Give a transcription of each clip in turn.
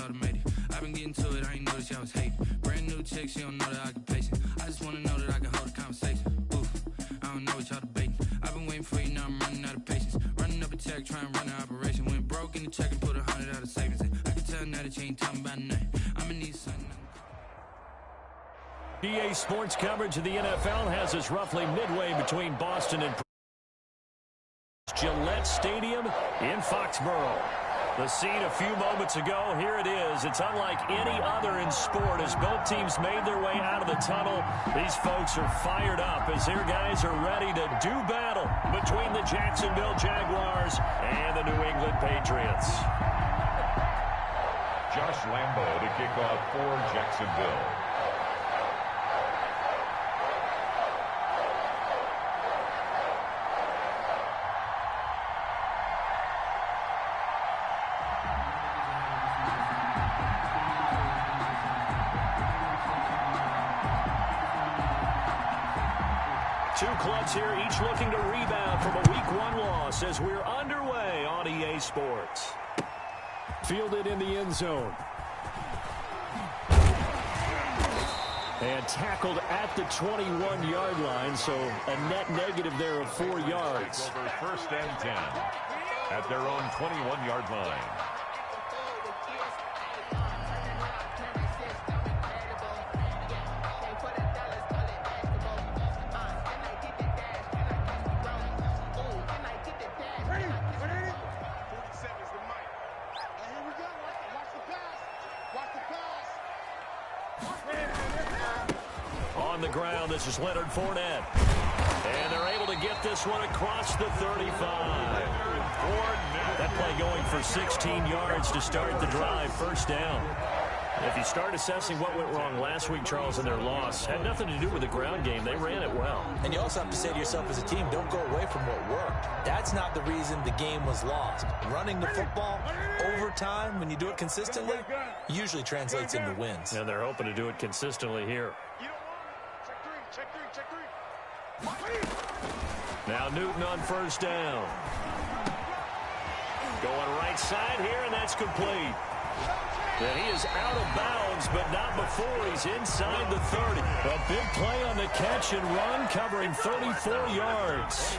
automated. I've been getting to it, I ain't noticed y'all was hating. Brand new chick, she don't know the occupation. I just wanna know that I can hold a conversation. Oof, I don't know what y'all debating. I've been waiting for you, now I'm running out of patience. Running up a check, trying to run an operation. Went broke in the check and put 100 out of savings in. I can tell now that you ain't talking about nothing. I'ma need something. EA Sports coverage of the NFL has us roughly midway between Boston and Gillette Stadium in Foxborough. The scene a few moments ago, here it is. It's unlike any other in sport as both teams made their way out of the tunnel. These folks are fired up as their guys are ready to do battle between the Jacksonville Jaguars and the New England Patriots. Josh Lambo to kick off for Jacksonville. Two clubs here, each looking to rebound from a Week 1 loss as we're underway on EA Sports. Fielded in the end zone. And tackled at the 21-yard line, so a net negative there of 4 yards. Over 1st and 10 at their own 21-yard line. On the ground, this is Leonard Fournette. And they're able to get this one across the 35. That play going for 16 yards to start the drive. First down. If you start assessing what went wrong last week, Charles, in their loss, had nothing to do with the ground game. They ran it well. And you also have to say to yourself as a team, don't go away from what worked. That's not the reason the game was lost. Running the football over time, when you do it consistently, usually translates into wins. And they're hoping to do it consistently here. Now Newton on first down. Going right side here, and that's complete. And he is out of bounds, but not before he's inside the 30. A big play on the catch and run, covering 34 yards.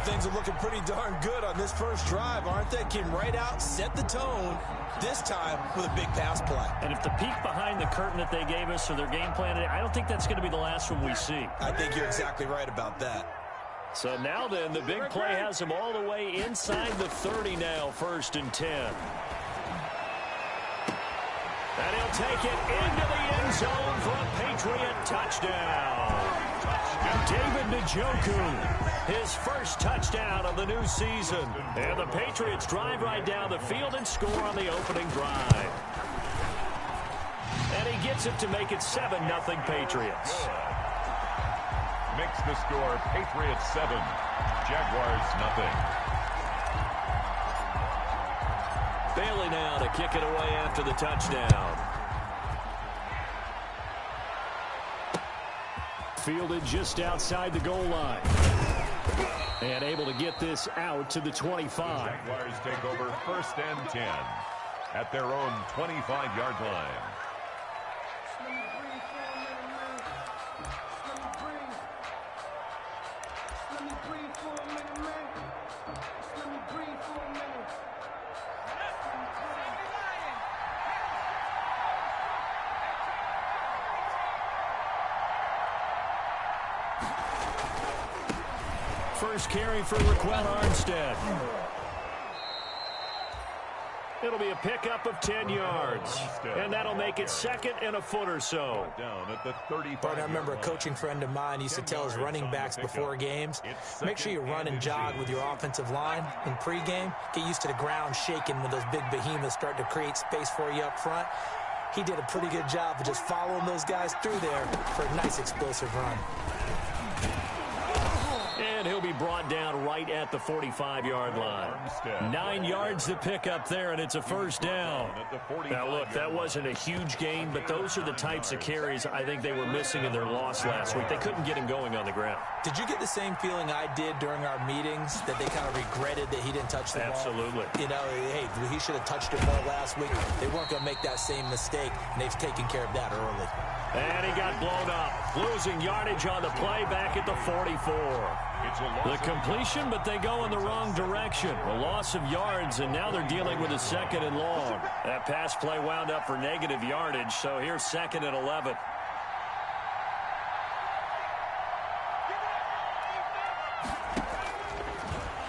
Things are looking pretty darn good on this first drive, aren't they? Came right out, set the tone, this time with a big pass play. And if the peek behind the curtain that they gave us or their game plan, I don't think that's going to be the last one we see. I think you're exactly right about that. So now then, the big play has him all the way inside the 30 now, 1st and 10. And he'll take it into the end zone for a Patriot touchdown. And David Njoku, his first touchdown of the new season. And the Patriots drive right down the field and score on the opening drive. And he gets it to make it 7-0 Patriots. Makes the score Patriots 7, Jaguars 0. Bailey now to kick it away after the touchdown. Fielded just outside the goal line. And able to get this out to the 25. The Jaguars take over 1st and 10 at their own 25-yard line. First carry for Raquel Armstead. It'll be a pickup of 10 yards. And that'll make it 2nd and a foot or so. Down at the 35. Bart, I remember a coaching friend of mine used to tell his running backs before games, make sure you run and jog with your offensive line in pregame. Get used to the ground shaking when those big behemoths start to create space for you up front. He did a pretty good job of just following those guys through there for a nice explosive run. And he'll be brought down right right at the 45-yard line. 9 yards to pick up there, and it's a first down. Now, look, that wasn't a huge gain, but those are the types of carries I think they were missing in their loss last week. They couldn't get him going on the ground. Did you get the same feeling I did during our meetings, that they kind of regretted that he didn't touch the ball? Absolutely. You know, hey, he should have touched it more last week. They weren't going to make that same mistake, and they've taken care of that early. And he got blown up, losing yardage on the play back at the 44. The completion, but they go in the wrong direction. A loss of yards, and now they're dealing with a 2nd and long. That pass play wound up for negative yardage, so here's 2nd and 11.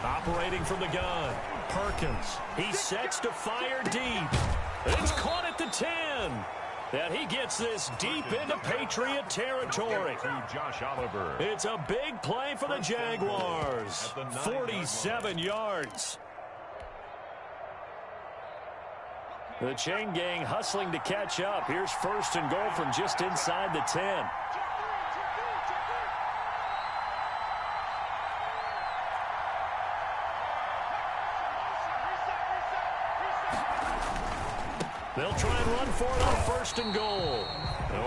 Operating from the gun, Perkins. He sets to fire deep. It's caught at the 10. And he gets this deep into Patriot territory. It's a big play for the Jaguars. 47 yards. The chain gang hustling to catch up. Here's 1st and goal from just inside the 10. They'll try and run for it on 1st and goal.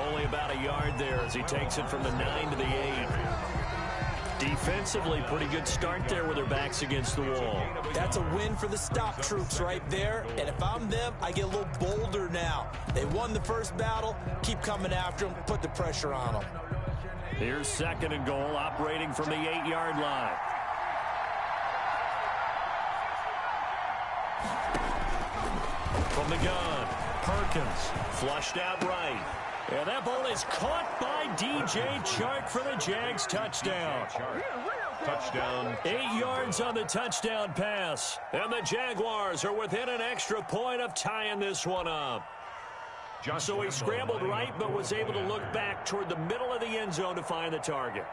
Only about a yard there as he takes it from the 9 to the 8. Defensively, pretty good start there with their backs against the wall. That's a win for the stop troops right there. And if I'm them, I get a little bolder now. They won the first battle. Keep coming after them. Put the pressure on them. Here's 2nd and goal, operating from the 8-yard line. From the gun, Perkins flushed out right. And that ball is caught by DJ Chark for the Jags touchdown. Touchdown. 8 yards on the touchdown pass. And the Jaguars are within an extra point of tying this one up. So he scrambled right but was able to look back toward the middle of the end zone to find the target.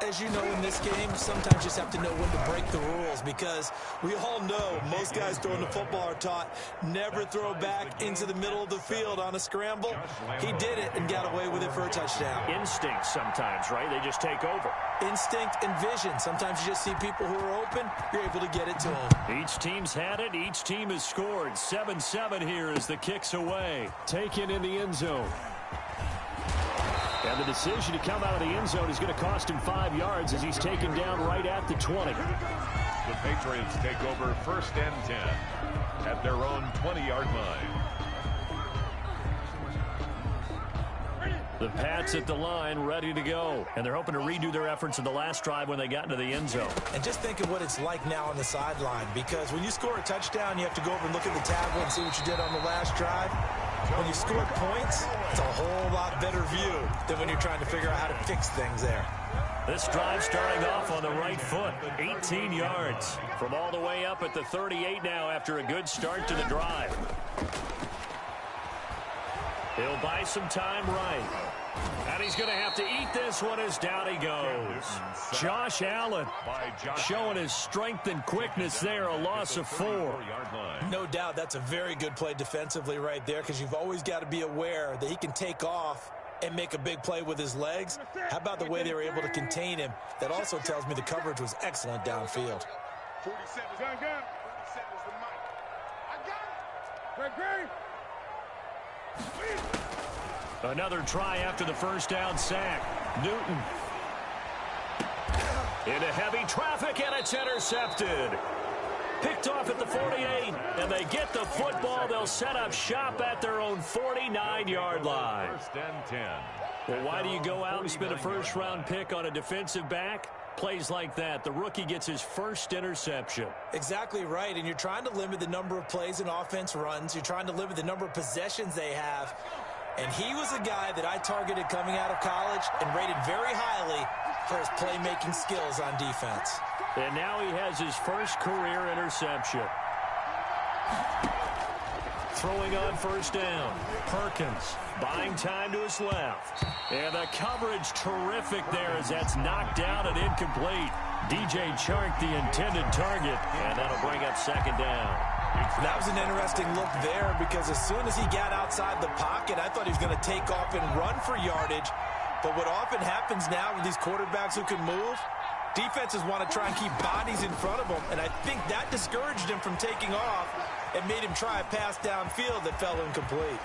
As you know, in this game, sometimes you just have to know when to break the rules, because we all know most guys throwing the football are taught never throw back into the middle of the field on a scramble. He did it and got away with it for a touchdown. Instinct sometimes, right? They just take over. Instinct and vision. Sometimes you just see people who are open, you're able to get it to them. Each team's had it. Each team has scored. 7-7 here as the kick's away. Taken in the end zone. And the decision to come out of the end zone is going to cost him 5 yards as he's taken down right at the 20. The Patriots take over 1st and 10 at their own 20-yard line. The Pats at the line, ready to go. And they're hoping to redo their efforts in the last drive when they got into the end zone. And just think of what it's like now on the sideline, because when you score a touchdown, you have to go over and look at the tablet and see what you did on the last drive. When you score points, it's a whole lot better view than when you're trying to figure out how to fix things there. This drive starting off on the right foot, 18 yards. From all the way up at the 38 now after a good start to the drive. He'll buy some time right. And he's going to have to eat this one as down he goes. Josh Allen showing his strength and quickness there, a loss of 4. No doubt that's a very good play defensively right there, because you've always got to be aware that he can take off and make a big play with his legs. How about the way they were able to contain him? That also tells me the coverage was excellent downfield. 47 is the mic. I got it. Great. Another try after the first down sack. Newton. Into heavy traffic, and it's intercepted. Picked off at the 48, and they get the football. They'll set up shop at their own 49-yard line. 1st and 10. Well, why do you go out and spend a first-round pick on a defensive back? Plays like that, the rookie gets his first interception. Exactly right, and you're trying to limit the number of plays an offense runs. You're trying to limit the number of possessions they have. And he was a guy that I targeted coming out of college and rated very highly for his playmaking skills on defense. And now he has his first career interception. Throwing on first down. Perkins buying time to his left. And the coverage terrific there as that's knocked down and incomplete. DJ Chark, the intended target, and that'll bring up 2nd down. That was an interesting look there, because as soon as he got outside the pocket, I thought he was going to take off and run for yardage. But what often happens now with these quarterbacks who can move, Defenses want to try and keep bodies in front of him, and I think that discouraged him from taking off and made him try a pass downfield that fell incomplete.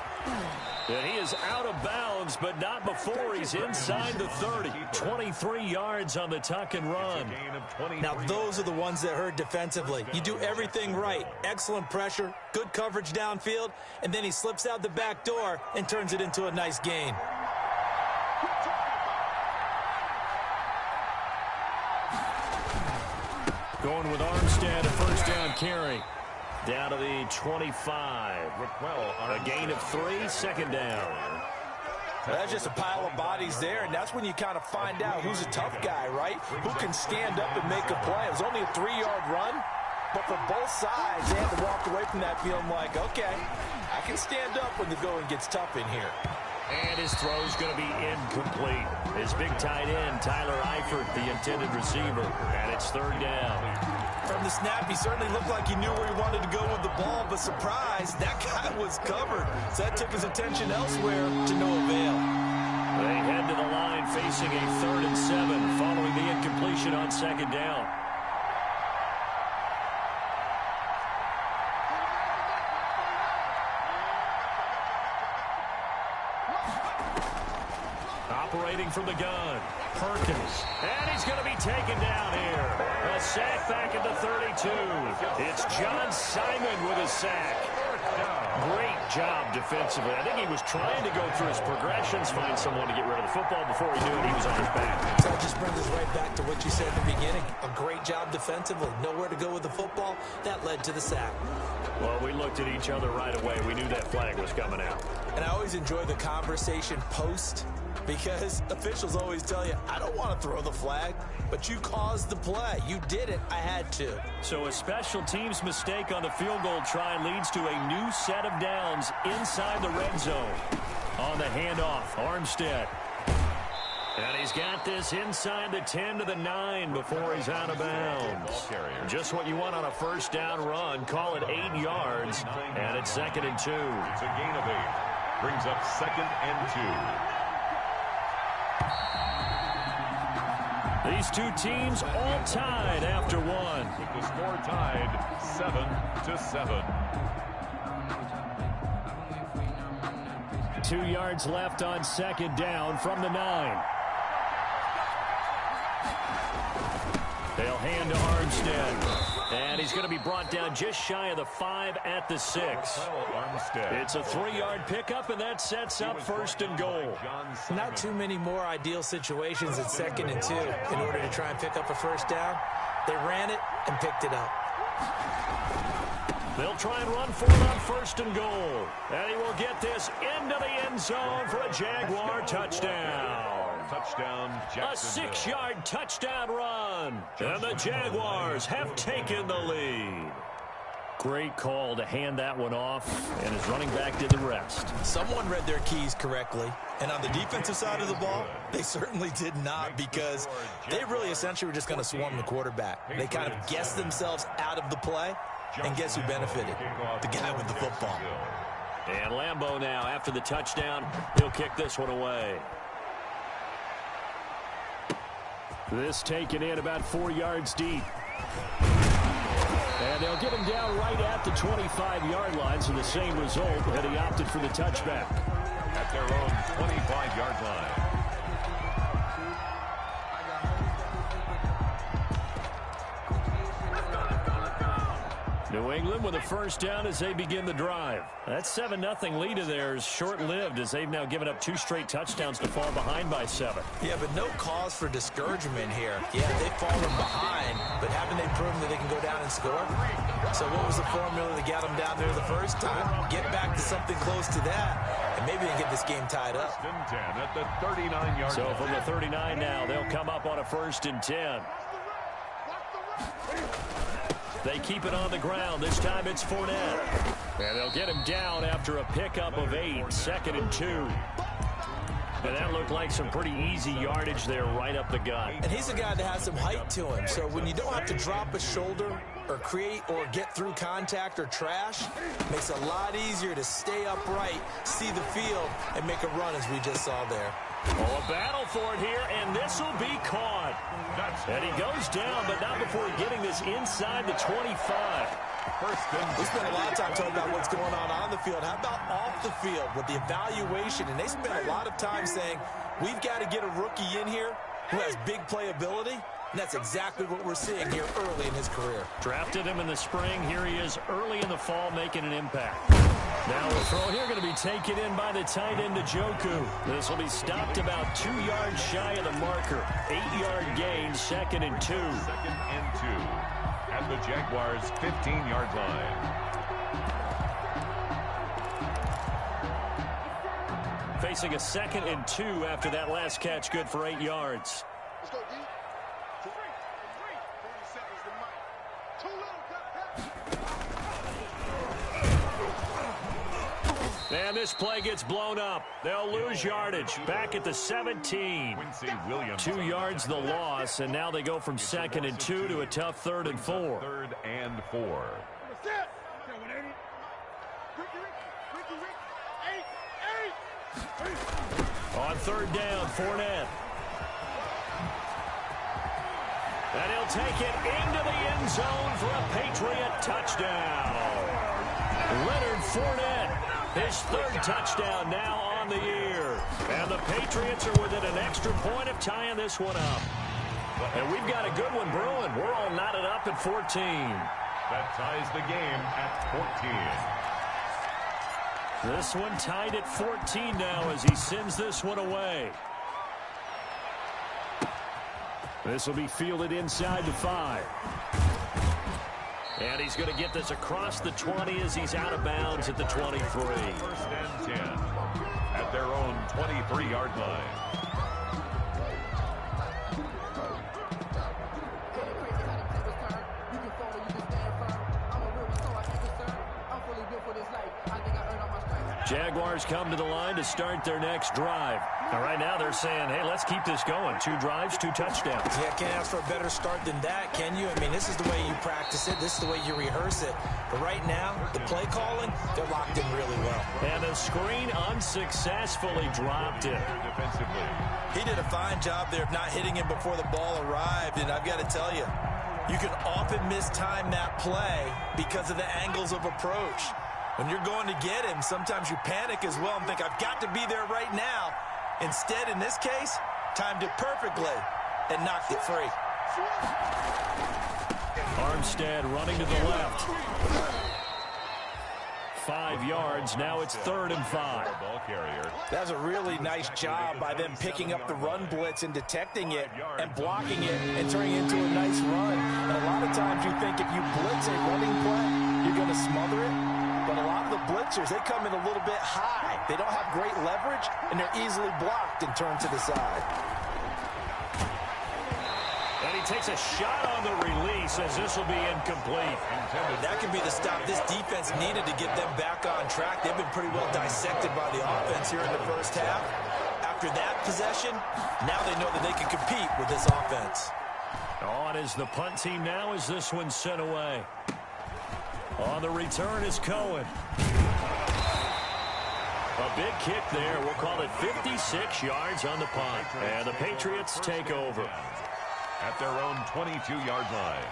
And he is out of bounds, but not before he's inside the 30. 23 yards on the tuck and run. Now, those are the ones that hurt defensively. You do everything right. Excellent pressure, good coverage downfield, and then he slips out the back door and turns it into a nice gain. Going with Armstead, a first down carry. Down to the 25. A gain of 3, second down. That's just a pile of bodies there, and that's when you kind of find out who's a tough guy, right? Who can stand up and make a play. It was only a 3-yard run, but for both sides, they had to walk away from that feeling like, okay, I can stand up when the going gets tough in here. And his throw's going to be incomplete. His big tight end, Tyler Eifert, the intended receiver, and it's third down. From the snap, he certainly looked like he knew where he wanted to go with the ball, but surprise, that guy was covered. So that took his attention elsewhere to no avail. They head to the line facing a 3rd and 7 following the incompletion on second down. Operating from the gun, Perkins. And he's going to be taken down here. A sack back at the 32. It's John Simon with a sack. Great job defensively. I think he was trying to go through his progressions, find someone to get rid of the football. Before he knew it, he was on his back. So that just brings us right back to what you said in the beginning. A great job defensively. Nowhere to go with the football. That led to the sack. Well, we looked at each other right away. We knew that flag was coming out. And I always enjoy the conversation post, because officials always tell you, I don't want to throw the flag, but you caused the play. You did it. I had to. So a special teams mistake on the field goal try leads to a new set of downs inside the red zone. On the handoff, Armstead. And he's got this inside the 10 to the 9 before he's out of bounds. Just what you want on a first down run. Call it 8 yards, and it's 2nd and 2. It's a gain of 8. Brings up 2nd and 2. These two teams all tied after one. With the score tied 7-7. 2 yards left on second down from the 9. They'll hand to Armstead. And he's going to be brought down just shy of the 5 at the 6. It's a 3-yard pickup, and that sets up 1st and goal. Not too many more ideal situations at 2nd and 2 in order to try and pick up a first down. They ran it and picked it up. They'll try and run for it on 1st and goal. And he will get this into the end zone for a Jaguar touchdown. A 6-yard touchdown run. And the Jaguars have taken the lead. Great call to hand that one off, and his running back did the rest. Someone read their keys correctly, and on the defensive side of the ball, they certainly did not, because they really essentially were just going to swarm the quarterback. They kind of guessed themselves out of the play, and guess who benefited? The guy with the football. And Lambeau now, after the touchdown, he'll kick this one away. This taken in about 4 yards deep. And they'll get him down right at the 25-yard line, so the same result, and he opted for the touchback. At their own 25-yard line. New England with a first down as they begin the drive. That 7-0 lead of theirs short-lived, as they've now given up 2 straight touchdowns to fall behind by 7. Yeah, but no cause for discouragement here. Yeah, they've fallen behind, but haven't they proven that they can go down and score? So what was the formula that got them down there the first time? Get back to something close to that, and maybe they get this game tied up. 1st and 10 at the 39-yard So line. from the 39 now, they'll come up on a 1st and 10. They keep it on the ground. This time it's Fournette. And they'll get him down after a pickup of 8. 2nd and 2. And that looked like some pretty easy yardage there right up the gut. And he's a guy that has some height to him. So when you don't have to drop a shoulder or create or get through contact or trash, it makes it a lot easier to stay upright, see the field, and make a run as we just saw there. Oh, a battle for it here, and this will be caught. And he goes down, but not before getting this inside the 25. We spent a lot of time talking about what's going on the field. How about off the field with the evaluation? And they spent a lot of time saying, we've got to get a rookie in here who has big playability. And that's exactly what we're seeing here early in his career. Drafted him in the spring. Here he is early in the fall making an impact. Now a throw here going to be taken in by the tight end, Njoku. This will be stopped about 2 yards shy of the marker. 8-yard gain, 2nd and 2. 2nd and 2 at the Jaguars' 15-yard line. Facing a 2nd and 2 after that last catch, good for 8 yards. Let's go, D. 3. 40 seconds to Mike. Too little, And this play gets blown up. They'll lose yardage. Back at the 17. 2 yards the loss, and now they go from 2nd and 2 to a tough 3rd and 4. 3rd and 4. On 3rd down, Fournette. And he'll take it into the end zone for a Patriot touchdown. Leonard Fournette, his 3rd touchdown now on the year. And the Patriots are within an extra point of tying this one up. And we've got a good one brewing. We're all knotted up at 14. That ties the game at 14. This one tied at 14 now as he sends this one away. This will be fielded inside the 5. And he's going to get this across the 20 as he's out of bounds at the 23. 1st and 10 at their own 23-yard line. Jaguars come to the line to start their next drive. Now, right now they're saying, hey, let's keep this going. 2 drives, 2 touchdowns. Yeah, can't ask for a better start than that, can you? I mean, this is the way you practice it. This is the way you rehearse it. But right now, the play calling, they're locked in really well. And the screen unsuccessfully dropped it. Defensively. He did a fine job there of not hitting him before the ball arrived. And I've got to tell you, you can often mistime that play because of the angles of approach. When you're going to get him, sometimes you panic as well and think, I've got to be there right now. Instead, in this case, timed it perfectly and knocked it free. Armstead running to the left. 5 yards. Now it's 3rd and 5. Ball carrier. That's a really nice job by them picking up the run blitz and detecting it and blocking it and turning it into a nice run. And a lot of times you think if you blitz a running play, you're going to smother it. But a lot of the blitzers, they come in a little bit high. They don't have great leverage, and they're easily blocked and turned to the side. And he takes a shot on the release as this will be incomplete. That can be the stop this defense needed to get them back on track. They've been pretty well dissected by the offense here in the first half. After that possession, now they know that they can compete with this offense. On is the punt team now as this one's sent away. On the return is Cohen. A big kick there. We'll call it 56 yards on the punt. And the Patriots take over. At their own 22-yard line.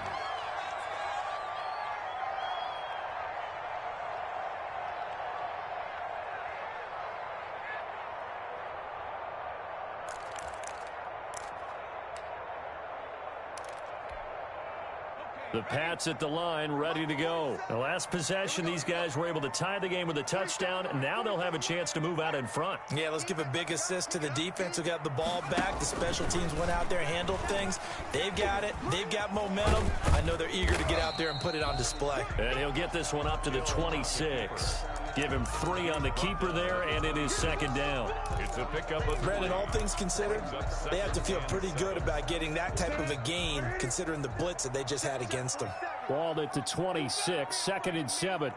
The Pats at the line, ready to go. The last possession, these guys were able to tie the game with a touchdown. Now they'll have a chance to move out in front. Yeah, let's give a big assist to the defense who got the ball back. The special teams went out there, handled things. They've got it. They've got momentum. I know they're eager to get out there and put it on display. And he'll get this one up to the 26. Give him 3 on the keeper there, and it is 2nd down. It's a pickup of Brandon, all things considered, they have to feel pretty good about getting that type of a gain, considering the blitz that they just had against them. Ball at the 26, 2nd and 7.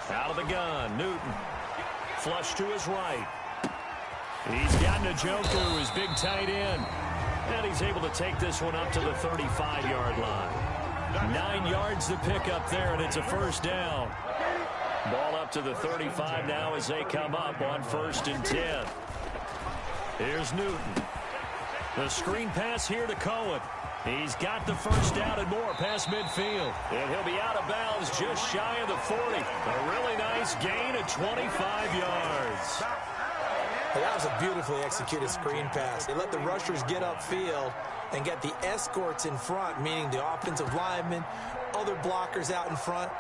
Out of the gun, Newton. Flush to his right. He's got Njoku, his big tight end. And he's able to take this one up to the 35-yard line. 9 yards to pick up there, and it's a 1st down. Ball up to the 35 now as they come up on 1st and 10. Here's Newton. The screen pass here to Cohen. He's got the first down and more past midfield. And he'll be out of bounds just shy of the 40. A really nice gain of 25 yards. Well, that was a beautifully executed screen pass. They let the rushers get upfield and get the escorts in front, meaning the offensive linemen, other blockers out in front,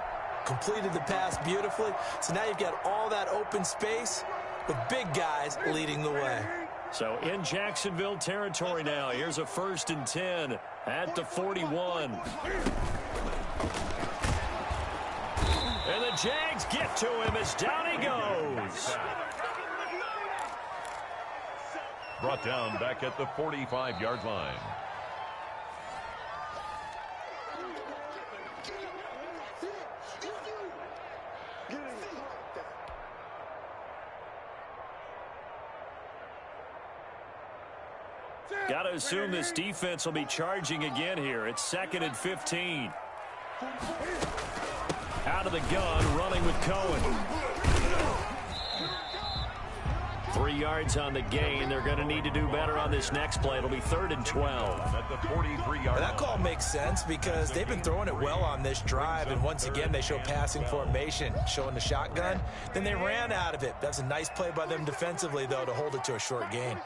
completed the pass beautifully. So now you've got all that open space with big guys leading the way. So in Jacksonville territory now, here's a 1st and 10 at the 41. And the Jags get to him as down he goes. Brought down back at the 45-yard line. Got to assume this defense will be charging again here. It's 2nd and 15. Out of the gun, running with Cohen. 3 yards on the gain. They're going to need to do better on this next play. It'll be 3rd and 12. At the 43-yard That call makes sense because they've been throwing it well on this drive, and once again they show passing formation, showing the shotgun. Then they ran out of it. That's a nice play by them defensively, though, to hold it to a short gain.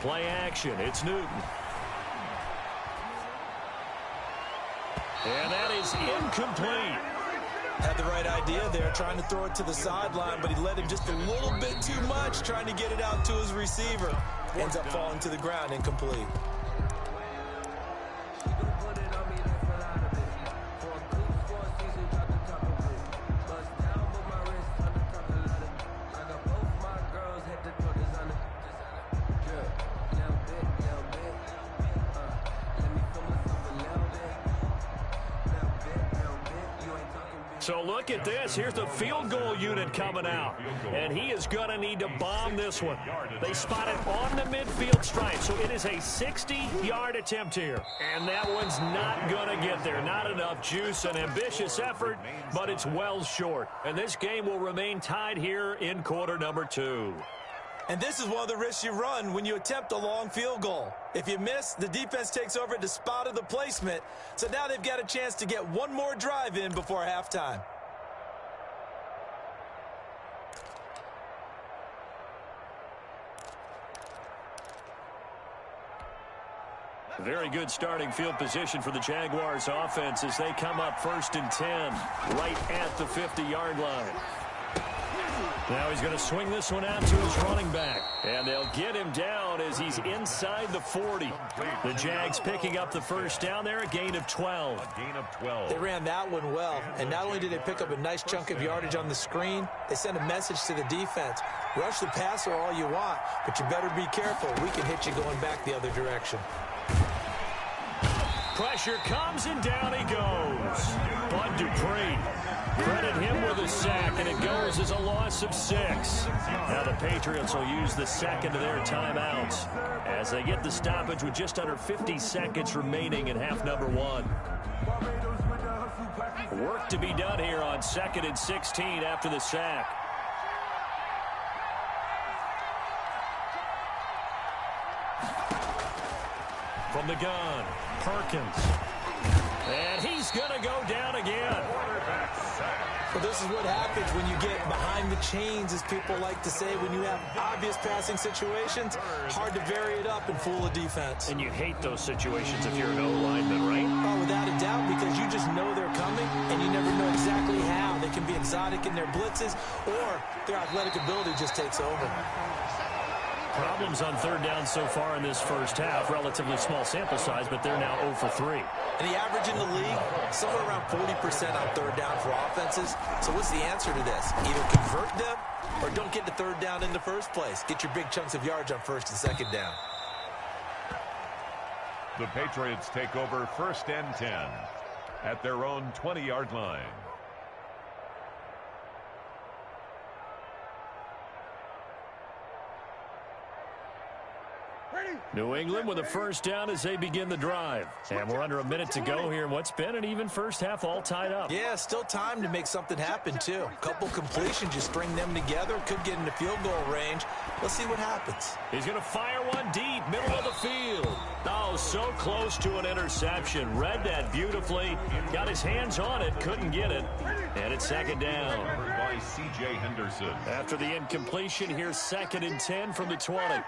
Play action. It's Newton. And that is incomplete. Had the right idea there, trying to throw it to the sideline, but he let him just a little bit too much, trying to get it out to his receiver. Ends up falling to the ground, incomplete. So look at this. Here's the field goal unit coming out. And he is going to need to bomb this one. They spot it on the midfield stripe. So it is a 60-yard attempt here. And that one's not going to get there. Not enough juice. An ambitious effort, but it's well short. And this game will remain tied here in quarter number 2. And this is one of the risks you run when you attempt a long field goal. If you miss, the defense takes over at the spot of the placement. So now they've got a chance to get one more drive in before halftime. Very good starting field position for the Jaguars offense as they come up 1st and 10 right at the 50-yard line. Now he's going to swing this one out to his running back. And they'll get him down as he's inside the 40. The Jags picking up the first down there, a gain of 12. A gain of 12. They ran that one well. And not only did they pick up a nice chunk of yardage on the screen, they sent a message to the defense. Rush the passer all you want, but you better be careful. We can hit you going back the other direction. Pressure comes and down he goes. Bud Dupree. Credit him with a sack, and it goes as a loss of 6. Now the Patriots will use the second of their timeouts as they get the stoppage with just under 50 seconds remaining in half number 1. Work to be done here on 2nd and 16 after the sack. From the gun, Perkins. And he's going to go down again. Well, this is what happens when you get behind the chains, as people like to say. When you have obvious passing situations, hard to vary it up and fool a defense. And you hate those situations if you're an O-lineman, right? Oh, without a doubt, because you just know they're coming, and you never know exactly how. They can be exotic in their blitzes, or their athletic ability just takes over. Problems on 3rd down so far in this first half. Relatively small sample size, but they're now 0 for 3. And the average in the league, somewhere around 40% on 3rd down for offenses. So what's the answer to this? Either convert them or don't get to 3rd down in the first place. Get your big chunks of yards on 1st and 2nd down. The Patriots take over 1st and 10 at their own 20-yard line. New England with a first down as they begin the drive. And we're under a minute to go here in what's been an even first half, all tied up. Yeah, still time to make something happen, too. A couple completions, just string them together. Could get into field goal range. Let's see what happens. He's going to fire one deep, middle of the field. Oh, so close to an interception. Read that beautifully. Got his hands on it, couldn't get it. And it's second down. By C.J. Henderson. After the incompletion, here's 2nd and 10 from the 20.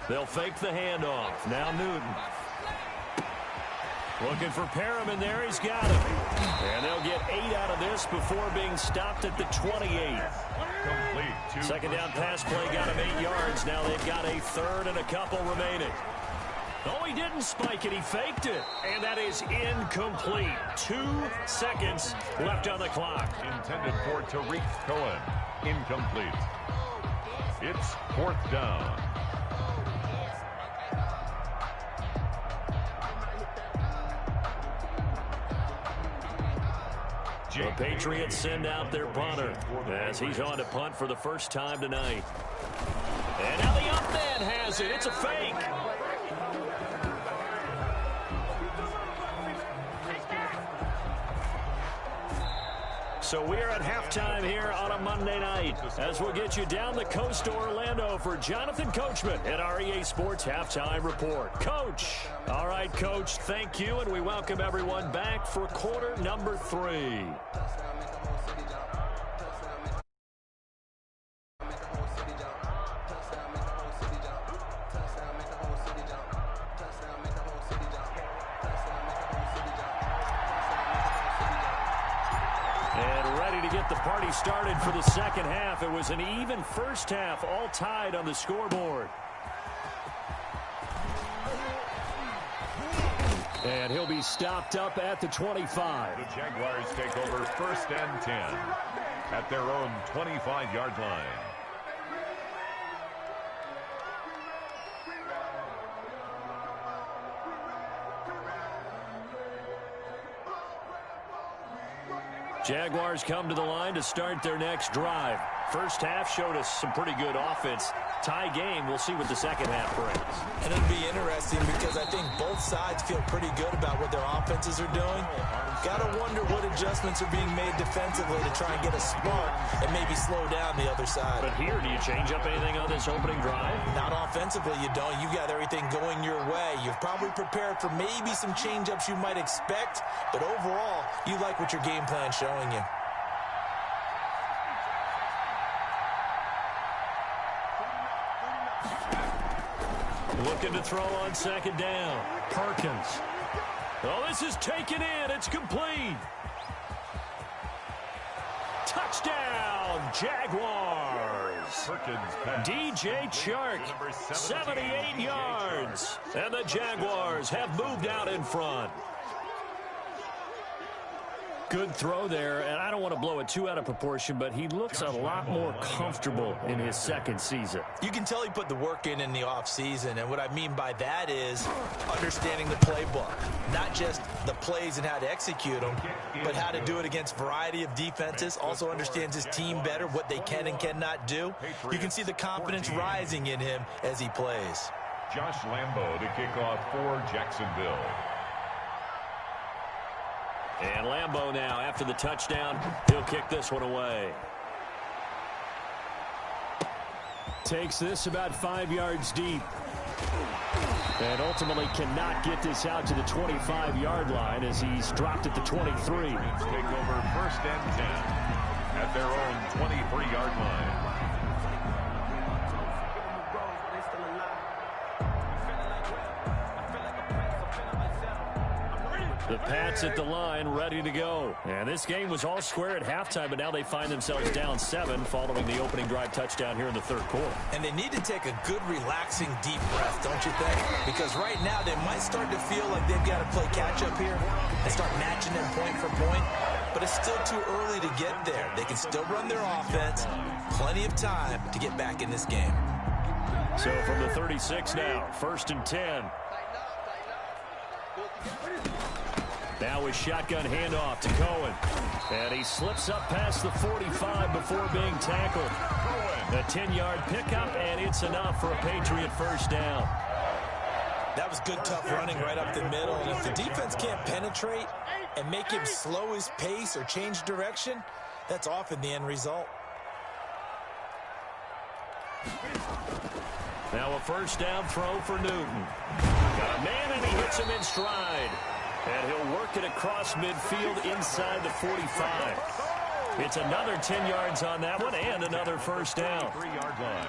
They'll fake the handoff. Now Newton. Looking for Perriman there. He's got him. And they'll get 8 out of this before being stopped at the 28. Complete. Second down pass play got him 8 yards. Now they've got a third and a couple remaining. Oh, he didn't spike it. He faked it. And that is incomplete. 2 seconds left on the clock. Intended for Tariq Cohen. Incomplete. It's 4th down. The Patriots send out their punter as he's on to punt for the first time tonight. And now the up man has it. It's a fake. So we're at halftime here on a Monday night as we'll get you down the coast to Orlando for Jonathan Coachman at our EA Sports Halftime Report. Coach. All right, Coach, thank you, and we welcome everyone back for quarter number 3. Get the party started for the second half. It was an even first half, all tied on the scoreboard. And he'll be stopped up at the 25. The Jaguars take over 1st and 10 at their own 25-yard line. Jaguars come to the line to start their next drive. First half showed us some pretty good offense. Tie game. We'll see what the second half brings. And it'll be interesting because I think both sides feel pretty good about what their offenses are doing. Got to wonder what adjustments are being made defensively to try and get a spark and maybe slow down the other side. But here, do you change up anything on this opening drive? Not offensively, you don't. You got everything going your way. You've probably prepared for maybe some change-ups you might expect, but overall, you like what your game plan's showing you. Looking to throw on second down. Perkins. Oh, this is taken in. It's complete. Touchdown, Jaguars. DJ Chark, 78 yards. And the Jaguars have moved out in front. Good throw there, and I don't want to blow it too out of proportion, but he looks a lot more comfortable in his second season. You can tell he put the work in the offseason, and what I mean by that is understanding the playbook. Not just the plays and how to execute them, but how to do it against a variety of defenses. Also understands his team better, what they can and cannot do. You can see the confidence rising in him as he plays. Josh Lambo to kick off for Jacksonville. And Lambo now, after the touchdown, he'll kick this one away. Takes this about 5 yards deep. And ultimately cannot get this out to the 25-yard line as he's dropped at the 23. Take over 1st and 10 at their own 23-yard line. The Pats at the line, ready to go. And this game was all square at halftime, but now they find themselves down 7 following the opening drive touchdown here in the third quarter. And they need to take a good, relaxing, deep breath, don't you think? Because right now they might start to feel like they've got to play catch-up here and start matching them point for point. But it's still too early to get there. They can still run their offense. Plenty of time to get back in this game. So from the 36 now, 1st and 10. Now a shotgun handoff to Cohen. And he slips up past the 45 before being tackled. A 10-yard pickup, and it's enough for a Patriot first down. That was good, tough running right up the middle. And if the defense can't penetrate and make him slow his pace or change direction, that's often the end result. Now a first down throw for Newton. Got a man, and he hits him in stride. And he'll work it across midfield inside the 45. It's another 10 yards on that one and another first down. 3-yard line.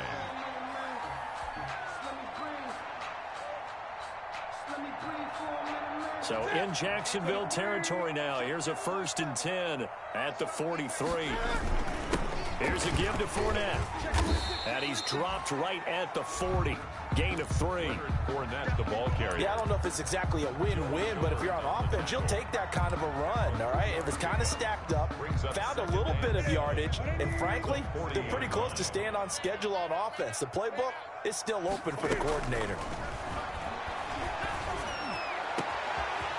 So in Jacksonville territory now. Here's a 1st and 10 at the 43. Here's a give to Fournette. And he's dropped right at the 40. Gain of 3. Fournette, the ball carrier. Yeah, I don't know if it's exactly a win-win, but if you're on offense, you'll take that kind of a run, all right? It was kind of stacked up, found a little bit of yardage, and frankly, they're pretty close to staying on schedule on offense. The playbook is still open for the coordinator.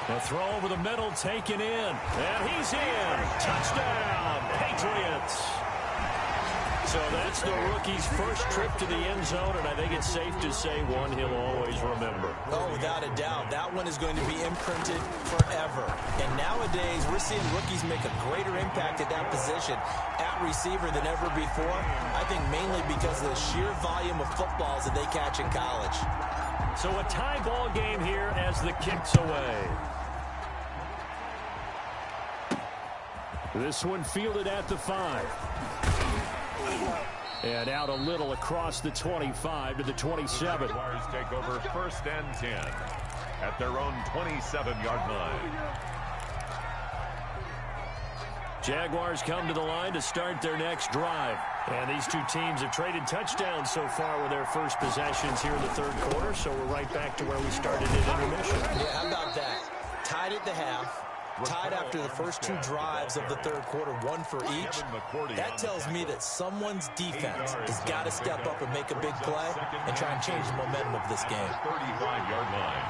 The throw over the middle taken in. And he's in. Touchdown, Patriots. So that's the rookie's first trip to the end zone, and I think it's safe to say one he'll always remember. Oh, without a doubt. That one is going to be imprinted forever. And nowadays, we're seeing rookies make a greater impact at that position at receiver than ever before. I think mainly because of the sheer volume of footballs that they catch in college. So a tie ball game here as the kick's away. This one fielded at the 5. And out a little across the 25 to the 27. Jaguars take over 1st and 10 at their own 27-yard line. Jaguars come to the line to start their next drive. And these two teams have traded touchdowns so far with their first possessions here in the third quarter. So we're right back to where we started at intermission. Yeah, how about that? Tied at the half. Tied after the first 2 drives of the third quarter, 1 for each. That tells me that someone's defense has got to step up and make a big play and try and change the momentum of this game. 35-yard line.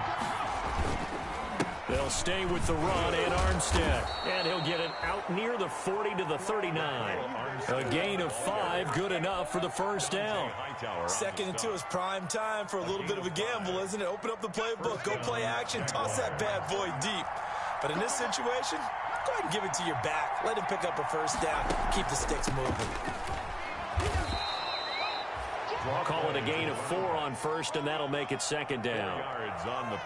They'll stay with the run and Armstead. And he'll get it out near the 40 to the 39. A gain of 5, good enough for the first down. 2nd and 2 is prime time for a little bit of a gamble, isn't it? Open up the playbook, go play action, toss that bad boy deep. But in this situation, go ahead and give it to your back. Let him pick up a first down. Keep the sticks moving. Call it a gain of 4 on first, and that'll make it 2nd down.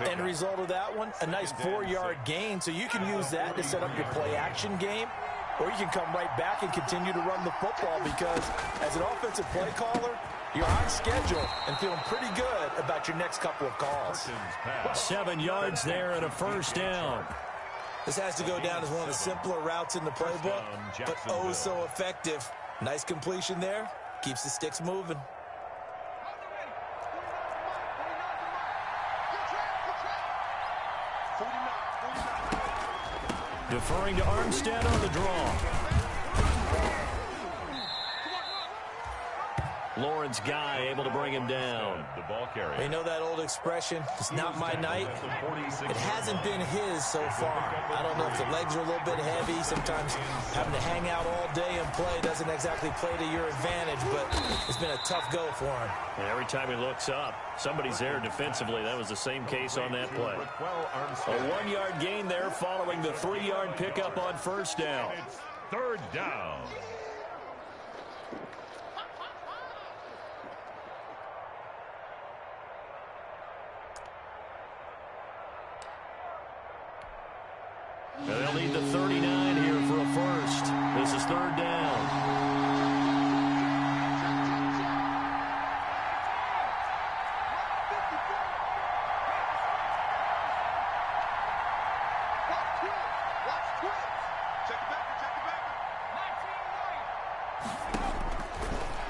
End result of that one, a nice 4-yard gain. So you can use that to set up your play-action game, or you can come right back and continue to run the football because as an offensive play caller, you're on schedule and feeling pretty good about your next couple of calls. 7 yards there and a first down. This has to go down as one of the simpler routes in the playbook, but oh so effective. Nice completion there. Keeps the sticks moving. Deferring to Armstead on the draw. Lawrence Guy able to bring him down. The ball carrier. You know that old expression, it's not my night? It hasn't been his so far. I don't know if the legs are a little bit heavy. Sometimes having to hang out all day and play doesn't exactly play to your advantage, but it's been a tough go for him. And every time he looks up, somebody's there defensively. That was the same case on that play. A 1-yard gain there following the 3-yard pickup on first down. It's 3rd down. And they'll need the 39 here for a first. This is 3rd down.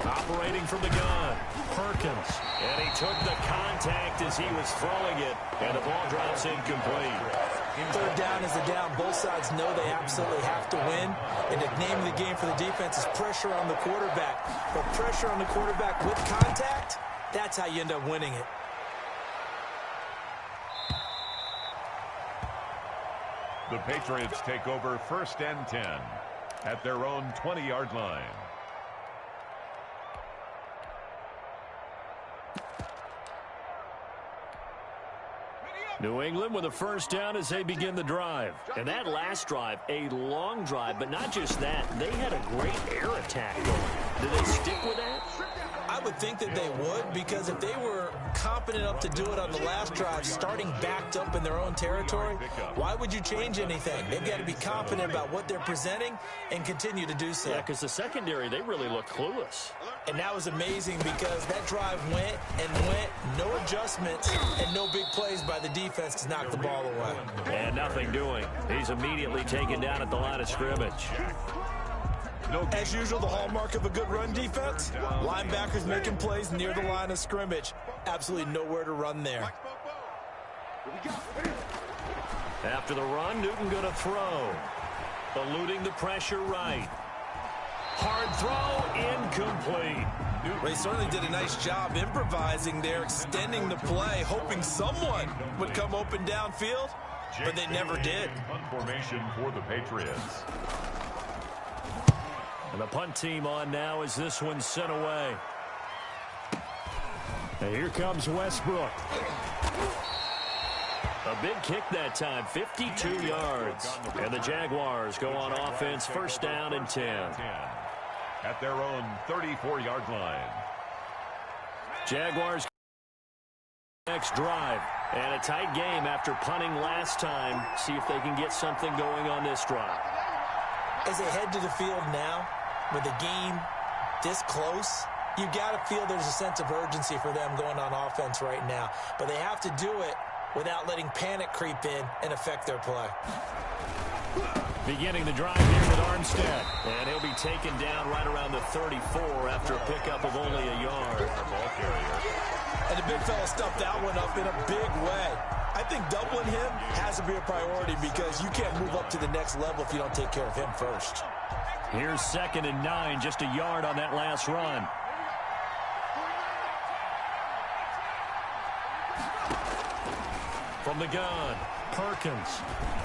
Operating from the gun, Perkins. And he took the contact as he was throwing it. And the ball drops incomplete. 3rd down is the down. Both sides know they absolutely have to win. And the name of the game for the defense is pressure on the quarterback. But pressure on the quarterback with contact, that's how you end up winning it. The Patriots take over 1st and 10 at their own 20-yard line. New England with a first down as they begin the drive. And that last drive, a long drive, but not just that. They had a great air attack going. Did they stick with that? I would think that they would, because if they were confident enough to do it on the last drive, starting backed up in their own territory, why would you change anything? They've got to be confident about what they're presenting and continue to do so. Yeah, because the secondary, they really look clueless. And that was amazing because that drive went and went, no adjustments, and no big plays by the defense to knock the ball away. And nothing doing. He's immediately taken down at the line of scrimmage. As usual, the hallmark of a good run defense, linebackers making plays near the line of scrimmage. Absolutely nowhere to run there. After the run, Newton going to throw. Eluding the pressure right. Hard throw, incomplete. They certainly did a nice job improvising there, extending the play, hoping someone would come open downfield, but they never did. Punt formation for the Patriots. And the punt team on now as this one's sent away. And here comes Westbrook. A big kick that time, 52 yards. And the Jaguars go on offense, first down and 10. At their own 34-yard line. Jaguars next drive. And a tight game after punting last time. See if they can get something going on this drive. As they head to the field now, with the game this close, you got to feel there's a sense of urgency for them going on offense right now. But they have to do it without letting panic creep in and affect their play. Beginning the drive here with Armstead. And he'll be taken down right around the 34 after a pickup of only a yard. Ball carrier. And the big fella stuffed that one up in a big way. I think doubling him has to be a priority because you can't move up to the next level if you don't take care of him first. Here's 2nd and 9, just a yard on that last run. From the gun, Perkins.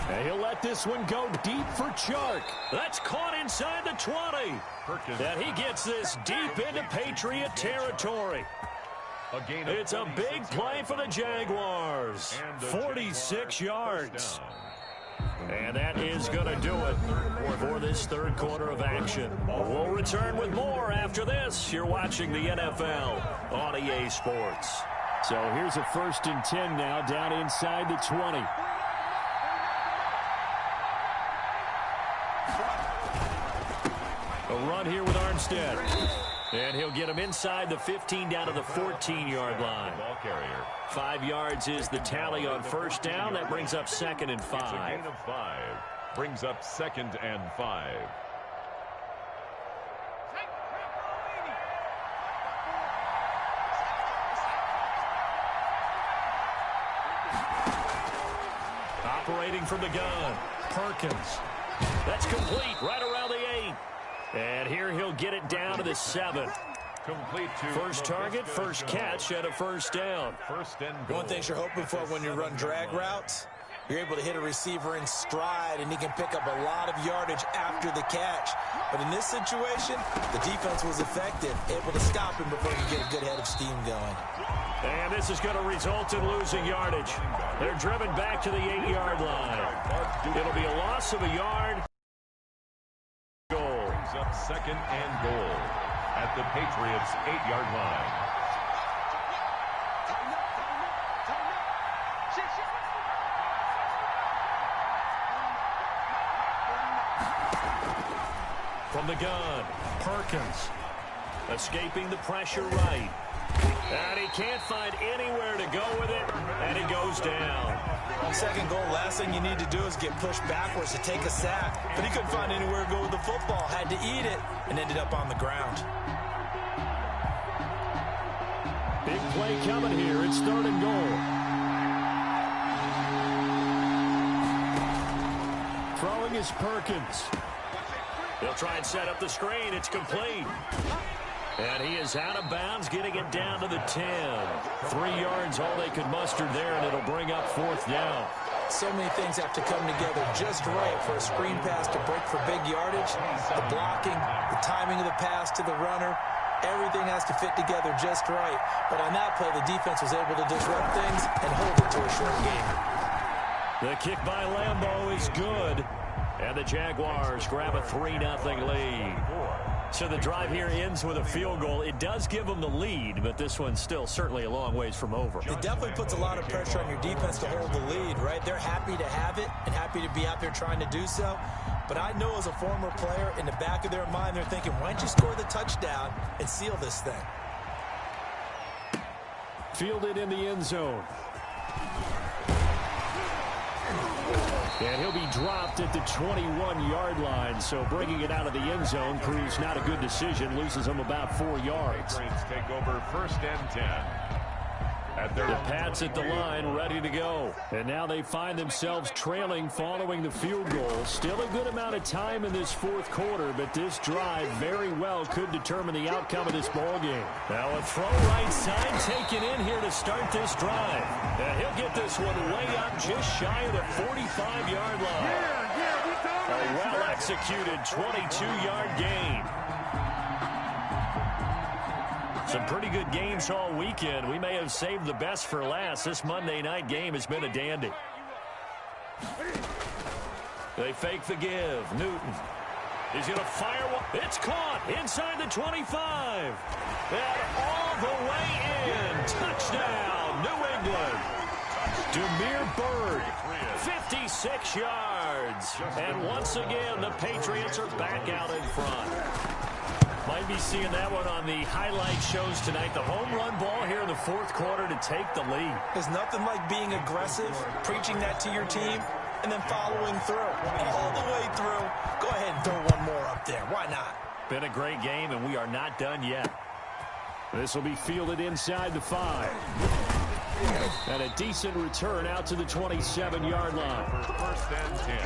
And he'll let this one go deep for Chark. That's caught inside the 20. Perkins. And he gets this deep into Patriot territory. It's a big play for the Jaguars. 46 yards. And that is going to do it for this third quarter of action. We'll return with more after this. You're watching the NFL on EA Sports. So here's a 1st and 10 now down inside the 20. A run here with Armstead. And he'll get him inside the 15 down to the 14-yard line. Ball carrier. 5 yards is the tally on first down. That brings up 2nd and 5. It's a gain of 5. Brings up 2nd and 5. Operating from the gun, Perkins. That's complete right around the 8. And here he'll get it down to the 7. Complete to first target, first catch, and a first down. First and goal. One thing you're hoping for when you run drag routes, you're able to hit a receiver in stride, and he can pick up a lot of yardage after the catch. But in this situation, the defense was effective, able to stop him before he could get a good head of steam going. And this is going to result in losing yardage. They're driven back to the 8-yard line. It'll be a loss of a yard. Goal. Brings up 2nd and goal at the Patriots' 8-yard line. From the gun, Perkins. Escaping the pressure right. And he can't find anywhere to go with it, and it goes down. On 2nd goal, last thing you need to do is get pushed backwards to take a sack. But he couldn't find anywhere to go with the football, had to eat it, and ended up on the ground. Big play coming here. It's 3rd and goal. Throwing is Perkins. He'll try and set up the screen. It's complete. And he is out of bounds, getting it down to the 10. 3 yards, all they could muster there, and it'll bring up 4th down. So many things have to come together just right for a screen pass to break for big yardage. The blocking, the timing of the pass to the runner, everything has to fit together just right. But on that play, the defense was able to disrupt things and hold it to a short game. The kick by Lambeau is good. And the Jaguars grab a 3-0 lead. So the drive here ends with a field goal. It does give them the lead, but this one's still certainly a long ways from over. It definitely puts a lot of pressure on your defense to hold the lead, right? They're happy to have it and happy to be out there trying to do so. But I know as a former player, in the back of their mind, they're thinking, why don't you score the touchdown and seal this thing? Fielded in the end zone. And he'll be dropped at the 21-yard line, so bringing it out of the end zone proves not a good decision, loses him about 4 yards. Take over 1st and 10. The Pats at the line, ready to go. And now they find themselves trailing following the field goal. Still a good amount of time in this 4th quarter, but this drive very well could determine the outcome of this ball game. Now a throw right side taken in here to start this drive. And he'll get this one way up just shy of the 45-yard line. A well-executed 22-yard gain. Some pretty good games all weekend. We may have saved the best for last. This Monday night game has been a dandy. They fake the give. Newton. He's going to fire one. It's caught inside the 25. And all the way in. Touchdown, New England. Demir Bird, 56 yards. And once again, the Patriots are back out in front. Might be seeing that one on the highlight shows tonight. The home run ball here in the 4th quarter to take the lead. There's nothing like being aggressive, preaching that to your team, and then following through. All the way through. Go ahead and throw one more up there. Why not? Been a great game, and we are not done yet. This will be fielded inside the 5. And a decent return out to the 27-yard line. 1st and 10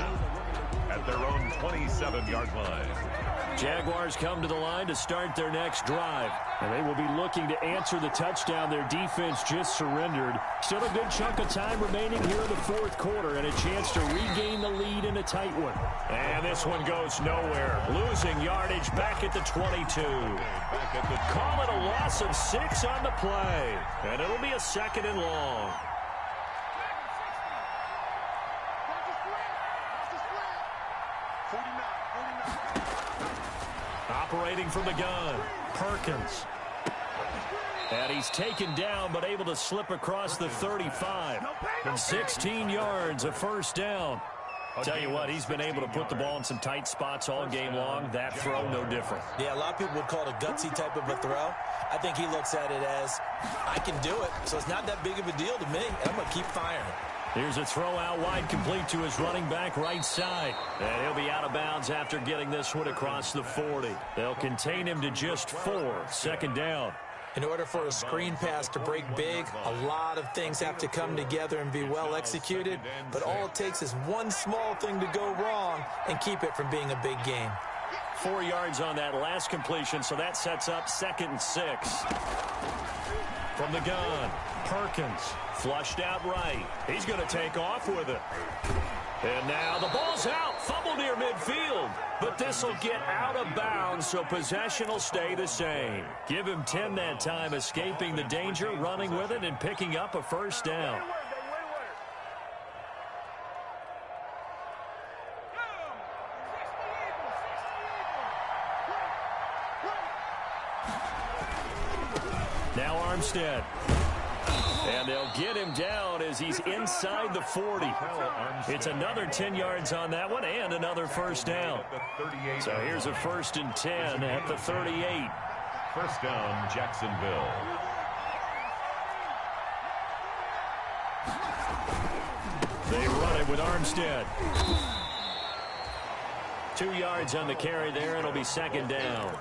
at their own 27-yard line. Jaguars come to the line to start their next drive. And they will be looking to answer the touchdown their defense just surrendered. Still a good chunk of time remaining here in the 4th quarter and a chance to regain the lead in a tight one. And this one goes nowhere. Losing yardage back at the 22. Call it a loss of 6 on the play. And it'll be a 2nd and long. Operating from the gun, Perkins. And he's taken down, but able to slip across the 35. 16 yards, a 1st down. I'll tell you what, he's been able to put the ball in some tight spots all game long. That throw, no different. Yeah, a lot of people would call it a gutsy type of a throw. I think he looks at it as, I can do it, so it's not that big of a deal to me, and I'm going to keep firing. Here's a throw out wide, complete to his running back right side. And he'll be out of bounds after getting this one across the 40. They'll contain him to just 4. 2nd down. In order for a screen pass to break big, a lot of things have to come together and be well executed. But all it takes is one small thing to go wrong and keep it from being a big game. 4 yards on that last completion, so that sets up 2nd and 6. From the gun, Perkins. Flushed out right. He's going to take off with it. And now the ball's out. Fumble near midfield. But this will get out of bounds, so possession will stay the same. Give him 10 that time, escaping the danger, running with it, and picking up a 1st down. Now Armstead. And they'll get him down as he's inside the 40. It's another 10 yards on that one and another 1st down. So here's a 1st and 10 at the 38. 1st down, Jacksonville. They run it with Armstead. 2 yards on the carry there. It'll be 2nd down.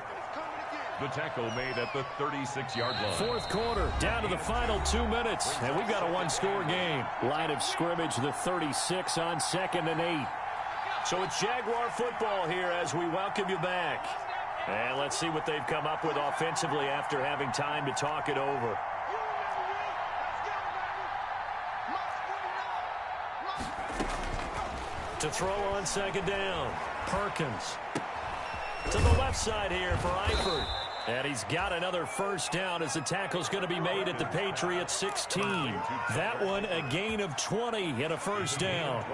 The tackle made at the 36-yard line. 4th quarter, down to the final 2 minutes, and we've got a one-score game. Line of scrimmage, the 36 on 2nd and 8. So it's Jaguar football here as we welcome you back. And let's see what they've come up with offensively after having time to talk it over. To throw on second down, Perkins. To the left side here for Eifert. And he's got another first down as the tackle's going to be made at the Patriots 16. That one a gain of 20 and a first down.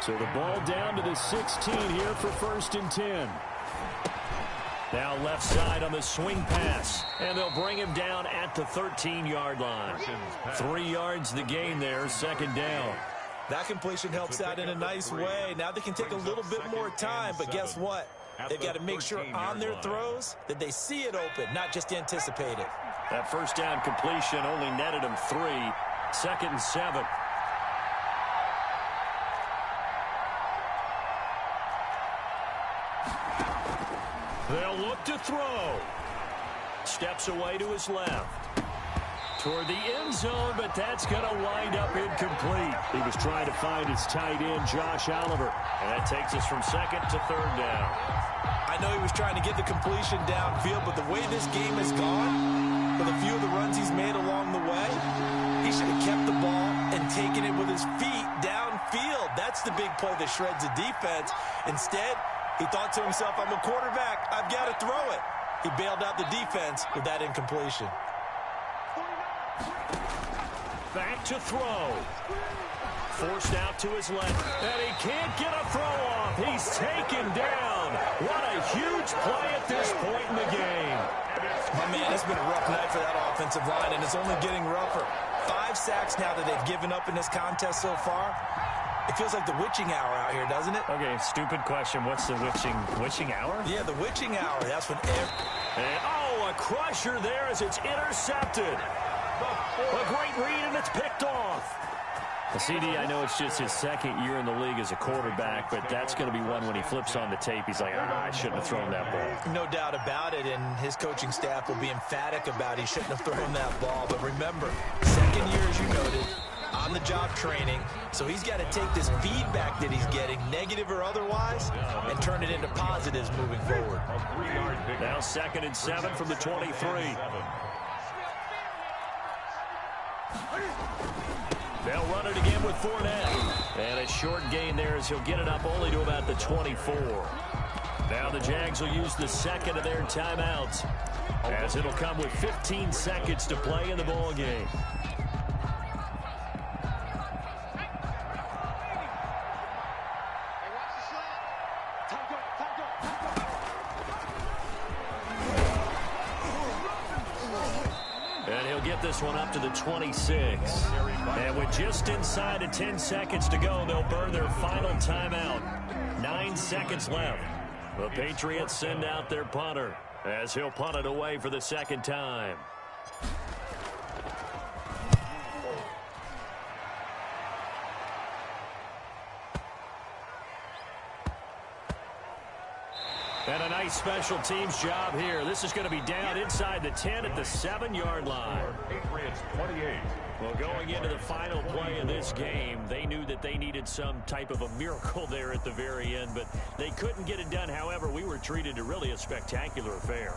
So the ball down to the 16 here for 1st and 10. Now left side on the swing pass. And they'll bring him down at the 13-yard line. 3 yards the gain there, second down. That completion helps out in a nice way. Now they can take a little bit more time, but guess what? They've got to make sure on their throws that they see it open, not just anticipate it. That first down completion only netted him 3. 2nd and 7. They'll look to throw. Steps away to his left. Toward the end zone, but that's going to wind up incomplete. He was trying to find his tight end, Josh Oliver. And that takes us from 2nd to 3rd down. I know he was trying to get the completion downfield, but the way this game has gone, with a few of the runs he's made along the way, he should have kept the ball and taken it with his feet downfield. That's the big play that shreds the defense. Instead, he thought to himself, I'm a quarterback. I've got to throw it. He bailed out the defense with that incompletion. Back to throw. Forced out to his left. And he can't get a throw off. He's taken down. What a huge play at this point in the game. My man, it's been a rough night for that offensive line, and it's only getting rougher. 5 sacks now that they've given up in this contest so far. It feels like the witching hour out here, doesn't it? Okay, stupid question. What's the witching hour? Yeah, the witching hour. That's when a crusher there as it's intercepted. A great read, and it's picked off. CD, I know it's just his 2nd year in the league as a quarterback, but that's going to be one when he flips on the tape. He's like, I shouldn't have thrown that ball. No doubt about it, and his coaching staff will be emphatic about he shouldn't have thrown that ball. But remember, 2nd year, as you noted, on-the-job training, so he's got to take this feedback that he's getting, negative or otherwise, and turn it into positives moving forward. Now 2nd and 7 from the 23. They'll run it again with Fournette. And a short gain there as he'll get it up only to about the 24. Now the Jags will use the 2nd of their timeouts, as it'll come with 15 seconds to play in the ball game. And he'll get this one up to the 26. And with just inside of 10 seconds to go, they'll burn their final timeout. 9 seconds left. The Patriots send out their punter as he'll punt it away for the 2nd time. And a nice special teams job here. This is going to be down inside the 10 at the 7-yard line. Patriots 28. Well, going into the final play of this game, they knew that they needed some type of a miracle there at the very end, but they couldn't get it done. However, we were treated to really a spectacular affair.